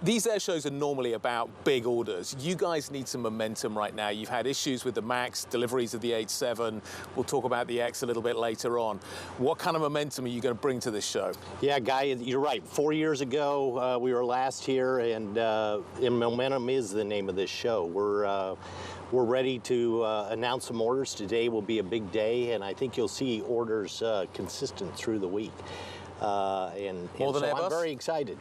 These air shows are normally about big orders. You guys need some momentum right now. You've had issues with the MAX, deliveries of the 87. We'll talk about the X a little bit later on. What kind of momentum are you going to bring to this show? Yeah, Guy, you're right. 4 years ago, we were last here, and momentum is the name of this show. We're ready to announce some orders. Today will be a big day, and I think you'll see orders consistent through the week. More than Airbus? I'm very excited.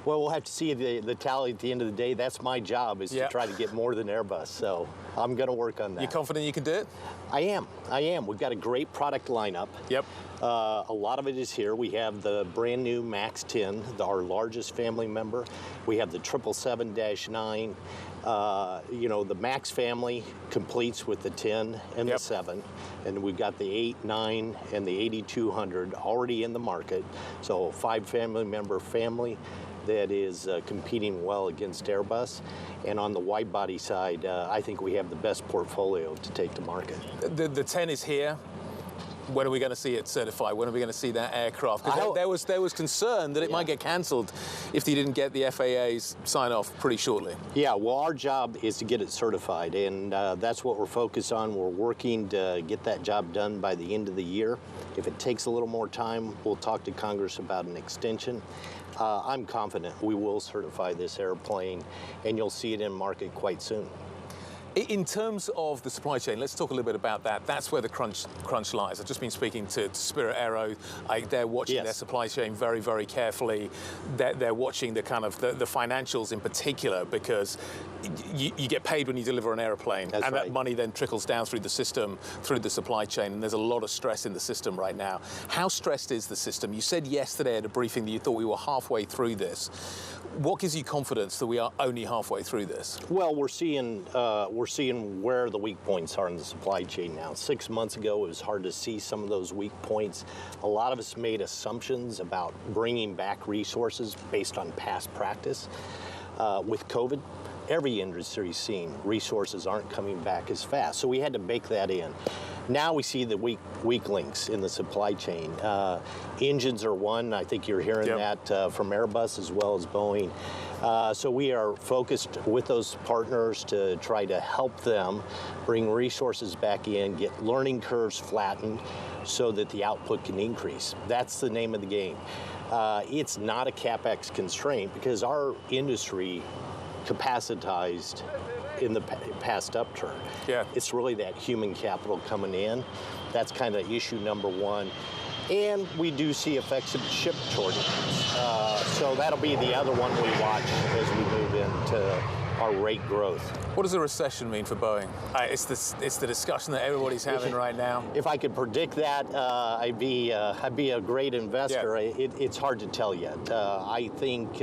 Well, we'll have to see the tally at the end of the day. That's my job, is to try to get more than Airbus. So I'm going to work on that. You confident you can do it? I am. We've got a great product lineup. Yep. A lot of it is here. We have the brand new MAX 10, our largest family member. We have the 777-9. The MAX family completes with the 10 and the 7. And we've got the 8, 9, and the 8200 already in the market. So 5 family member family that is competing well against Airbus. And on the wide body side, I think we have the best portfolio to take to market. The 10 is here. When are we going to see it certified? When are we going to see that aircraft? Because there was concern that it might get cancelled if they didn't get the FAA's sign-off pretty shortly. Yeah, well, our job is to get it certified, and that's what we're focused on. We're working to get that job done by the end of the year. If it takes a little more time, we'll talk to Congress about an extension. I'm confident we will certify this airplane, and you'll see it in market quite soon. In terms of the supply chain, let's talk a little bit about that. That's where the crunch lies. I've just been speaking to Spirit Aero. They're watching their supply chain very, very carefully. They're watching the kind of the financials in particular, because you get paid when you deliver an airplane, that money then trickles down through the system, through the supply chain, and there's a lot of stress in the system right now. How stressed is the system? You said yesterday at a briefing that you thought we were halfway through this. What gives you confidence that we are only halfway through this? Well, we're seeing where the weak points are in the supply chain now. 6 months ago, it was hard to see some of those weak points. A lot of us made assumptions about bringing back resources based on past practice. With COVID, every industry's seen resources aren't coming back as fast, so we had to bake that in. Now we see the weak links in the supply chain. Engines are one. I think you're hearing that from Airbus as well as Boeing. So we are focused with those partners to try to help them bring resources back in, get learning curves flattened so that the output can increase. That's the name of the game. It's not a CapEx constraint, because our industry capacitized in the past upturn. It's really that human capital coming in. That's kind of issue number one. And we do see effects of chip shortages. So that'll be the other one we watch as we move into our rate growth. What does a recession mean for Boeing? It's the discussion that everybody's having right now. If I could predict that, I'd be a great investor. It's hard to tell yet. I think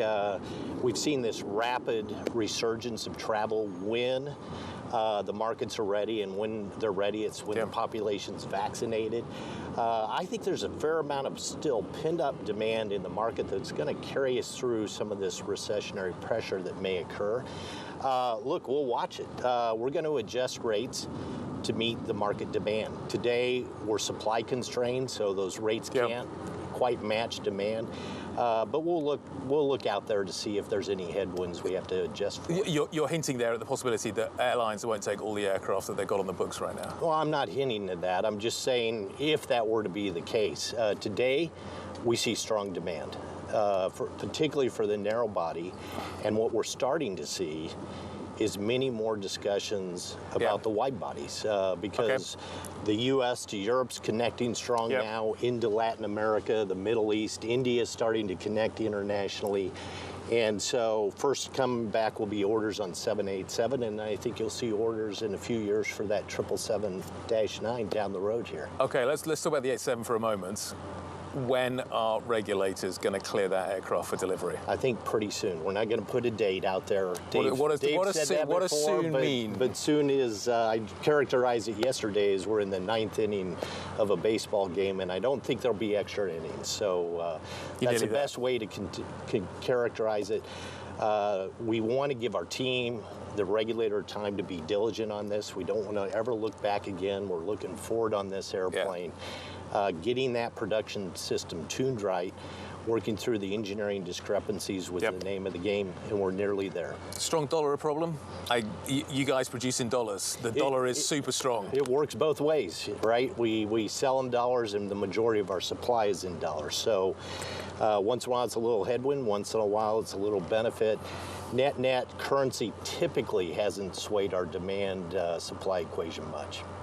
we've seen this rapid resurgence of travel when the markets are ready, and when they're ready, it's when the population's vaccinated. I think there's a fair amount of still pinned-up demand in the market that's going to carry us through some of this recessionary pressure that may occur. Look, we'll watch it. We're going to adjust rates to meet the market demand. Today, we're supply constrained, so those rates can't quite match demand. But we'll look out there to see if there's any headwinds we have to adjust for. You're hinting there at the possibility that airlines won't take all the aircraft that they've got on the books right now. Well, I'm not hinting at that. I'm just saying if that were to be the case. Today, we see strong demand, particularly for the narrow body. And what we're starting to see is many more discussions about the wide bodies, because the U.S. to Europe's connecting strong now, into Latin America, the Middle East, India is starting to connect internationally. And so first coming back will be orders on 787, and I think you'll see orders in a few years for that 777-9 down the road here. Okay, let's talk about the 87 for a moment. When are regulators going to clear that aircraft for delivery? I think pretty soon. We're not going to put a date out there. What does soon mean? But soon is, I characterized it yesterday as we're in the 9th inning of a baseball game, and I don't think there'll be extra innings. So that's the best way to characterize it. We want to give our team, the regulator, time to be diligent on this. We don't want to ever look back again. We're looking forward on this airplane. Getting that production system tuned right. working through the engineering discrepancies with the name of the game, and we're nearly there. Strong dollar a problem? You guys produce in dollars. The dollar is super strong. It works both ways, right? We sell in dollars, and the majority of our supply is in dollars. So once in a while it's a little headwind, once in a while it's a little benefit. Net currency typically hasn't swayed our demand supply equation much.